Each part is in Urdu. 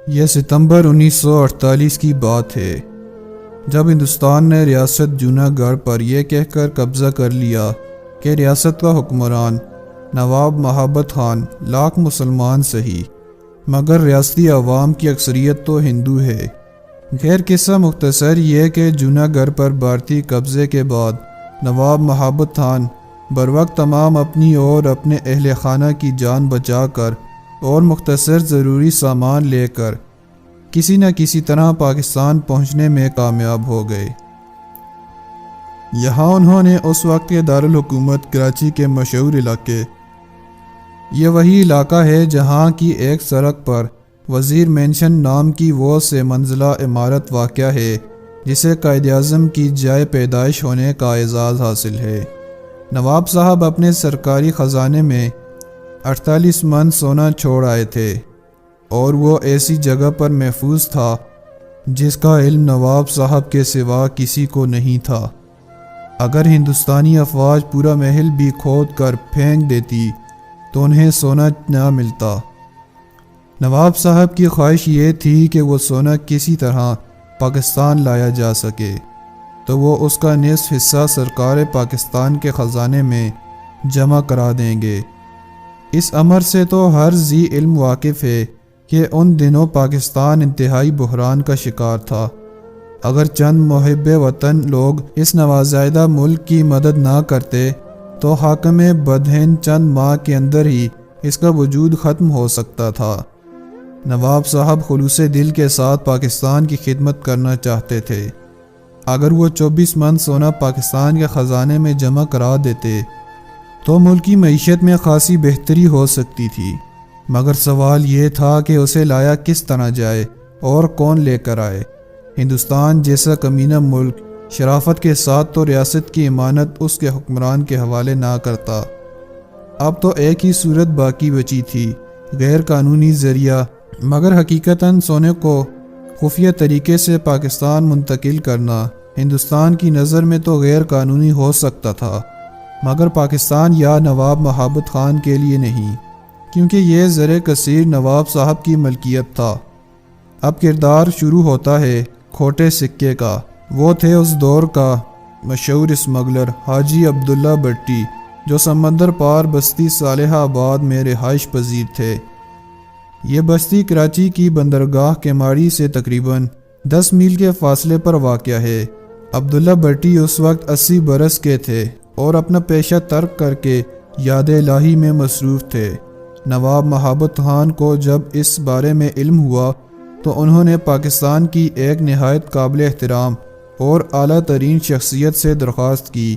یہ ستمبر 1948 کی بات ہے جب ہندوستان نے ریاست جوناگڑھ پر یہ کہہ کر قبضہ کر لیا کہ ریاست کا حکمران نواب محبت خان لاکھ مسلمان سہی مگر ریاستی عوام کی اکثریت تو ہندو ہے۔ خیر قصہ مختصر یہ کہ جوناگڑھ پر بھارتی قبضے کے بعد نواب محبت خان بروقت تمام اپنی اور اپنے اہل خانہ کی جان بچا کر اور مختصر ضروری سامان لے کر کسی نہ کسی طرح پاکستان پہنچنے میں کامیاب ہو گئے۔ یہاں انہوں نے اس وقت کے دارالحکومت کراچی کے مشہور علاقے، یہ وہی علاقہ ہے جہاں کی ایک سڑک پر وزیر مینشن نام کی وہ سے منزلہ عمارت واقع ہے جسے قائد اعظم کی جائے پیدائش ہونے کا اعزاز حاصل ہے۔ نواب صاحب اپنے سرکاری خزانے میں 48 من سونا چھوڑ آئے تھے اور وہ ایسی جگہ پر محفوظ تھا جس کا علم نواب صاحب کے سوا کسی کو نہیں تھا۔ اگر ہندوستانی افواج پورا محل بھی کھود کر پھینک دیتی تو انہیں سونا نہ ملتا۔ نواب صاحب کی خواہش یہ تھی کہ وہ سونا کسی طرح پاکستان لایا جا سکے تو وہ اس کا نصف حصہ سرکار پاکستان کے خزانے میں جمع کرا دیں گے۔ اس امر سے تو ہر ذی علم واقف ہے کہ ان دنوں پاکستان انتہائی بحران کا شکار تھا۔ اگر چند محب وطن لوگ اس نوزائیدہ ملک کی مدد نہ کرتے تو حاکم بدہن چند ماہ کے اندر ہی اس کا وجود ختم ہو سکتا تھا۔ نواب صاحب خلوص دل کے ساتھ پاکستان کی خدمت کرنا چاہتے تھے۔ اگر وہ 24 من سونا پاکستان کے خزانے میں جمع کرا دیتے تو ملک کی معیشت میں خاصی بہتری ہو سکتی تھی، مگر سوال یہ تھا کہ اسے لایا کس طرح جائے اور کون لے کر آئے۔ ہندوستان جیسا کمینہ ملک شرافت کے ساتھ تو ریاست کی امانت اس کے حکمران کے حوالے نہ کرتا۔ اب تو ایک ہی صورت باقی بچی تھی، غیر قانونی ذریعہ، مگر حقیقتاً سونے کو خفیہ طریقے سے پاکستان منتقل کرنا ہندوستان کی نظر میں تو غیر قانونی ہو سکتا تھا، مگر پاکستان یا نواب محبت خان کے لیے نہیں، کیونکہ یہ زر کثیر نواب صاحب کی ملکیت تھا۔ اب کردار شروع ہوتا ہے کھوٹے سکے کا۔ وہ تھے اس دور کا مشہور اسمگلر حاجی عبداللہ بٹی، جو سمندر پار بستی صالح آباد میں رہائش پذیر تھے۔ یہ بستی کراچی کی بندرگاہ کیماڑی سے تقریباً 10 میل کے فاصلے پر واقع ہے۔ عبداللہ بٹی اس وقت 80 برس کے تھے اور اپنا پیشہ ترک کر کے یاد الہی میں مصروف تھے۔ نواب محبت خان کو جب اس بارے میں علم ہوا تو انہوں نے پاکستان کی ایک نہایت قابل احترام اور اعلیٰ ترین شخصیت سے درخواست کی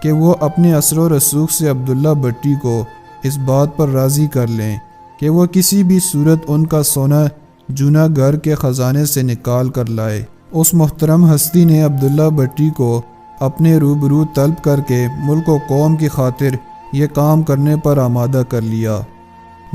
کہ وہ اپنے اثر و رسوخ سے عبداللہ بٹی کو اس بات پر راضی کر لیں کہ وہ کسی بھی صورت ان کا سونا جوناگڑھ کے خزانے سے نکال کر لائے۔ اس محترم ہستی نے عبداللہ بٹی کو اپنے روبرو طلب کر کے ملک و قوم کی خاطر یہ کام کرنے پر آمادہ کر لیا۔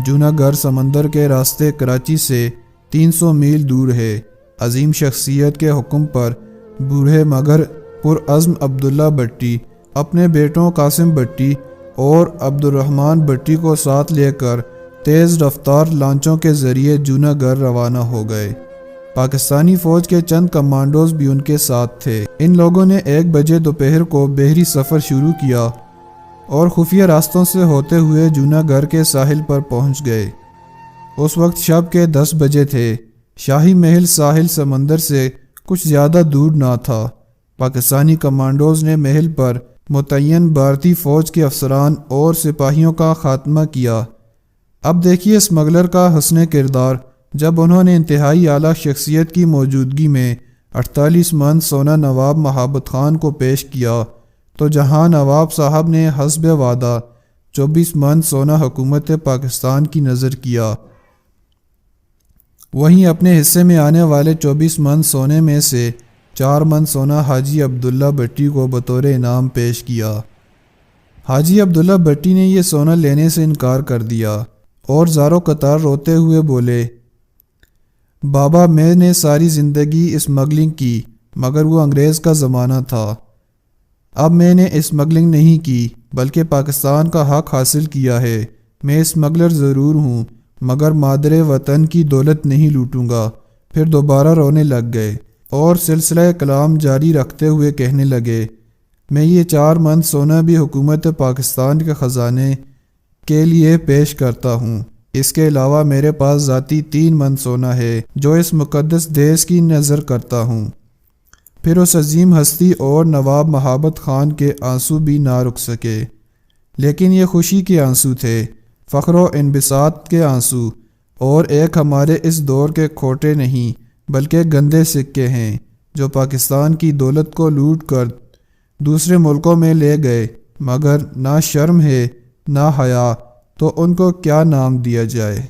جوناگڑھ سمندر کے راستے کراچی سے 300 میل دور ہے۔ عظیم شخصیت کے حکم پر بوڑھے مگر پرعزم عبداللہ بٹی اپنے بیٹوں قاسم بٹی اور عبدالرحمن بٹی کو ساتھ لے کر تیز رفتار لانچوں کے ذریعے جوناگڑھ روانہ ہو گئے۔ پاکستانی فوج کے چند کمانڈوز بھی ان کے ساتھ تھے۔ ان لوگوں نے 1 بجے دوپہر کو بحری سفر شروع کیا اور خفیہ راستوں سے ہوتے ہوئے جوناگڑھ کے ساحل پر پہنچ گئے۔ اس وقت شب کے 10 بجے تھے۔ شاہی محل ساحل سمندر سے کچھ زیادہ دور نہ تھا۔ پاکستانی کمانڈوز نے محل پر متعین بھارتی فوج کے افسران اور سپاہیوں کا خاتمہ کیا۔ اب دیکھیے اسمگلر کا حسن کردار، جب انہوں نے انتہائی اعلیٰ شخصیت کی موجودگی میں 48 من سونا نواب محبت خان کو پیش کیا تو جہاں نواب صاحب نے حسب وعدہ 24 من سونا حکومت پاکستان کی نظر کیا، وہیں اپنے حصے میں آنے والے 24 من سونے میں سے 4 من سونا حاجی عبداللہ بٹی کو بطور انعام پیش کیا۔ حاجی عبداللہ بٹی نے یہ سونا لینے سے انکار کر دیا اور زارو قطار روتے ہوئے بولے، بابا میں نے ساری زندگی اسمگلنگ کی، مگر وہ انگریز کا زمانہ تھا۔ اب میں نے اسمگلنگ نہیں کی بلکہ پاکستان کا حق حاصل کیا ہے۔ میں اسمگلر ضرور ہوں مگر مادر وطن کی دولت نہیں لوٹوں گا۔ پھر دوبارہ رونے لگ گئے اور سلسلہ کلام جاری رکھتے ہوئے کہنے لگے، میں یہ 4 من سونا بھی حکومت پاکستان کے خزانے کے لیے پیش کرتا ہوں۔ اس کے علاوہ میرے پاس ذاتی 3 من سونا ہے جو اس مقدس دیس کی نذر کرتا ہوں۔ پھر اس عظیم ہستی اور نواب مہابت خان کے آنسو بھی نہ رک سکے، لیکن یہ خوشی کے آنسو تھے، فخر و انبساط کے آنسو، اور ایک ہمارے اس دور کے کھوٹے نہیں بلکہ گندے سکے ہیں جو پاکستان کی دولت کو لوٹ کر دوسرے ملکوں میں لے گئے، مگر نہ شرم ہے نہ حیا، تو ان کو کیا نام دیا جائے۔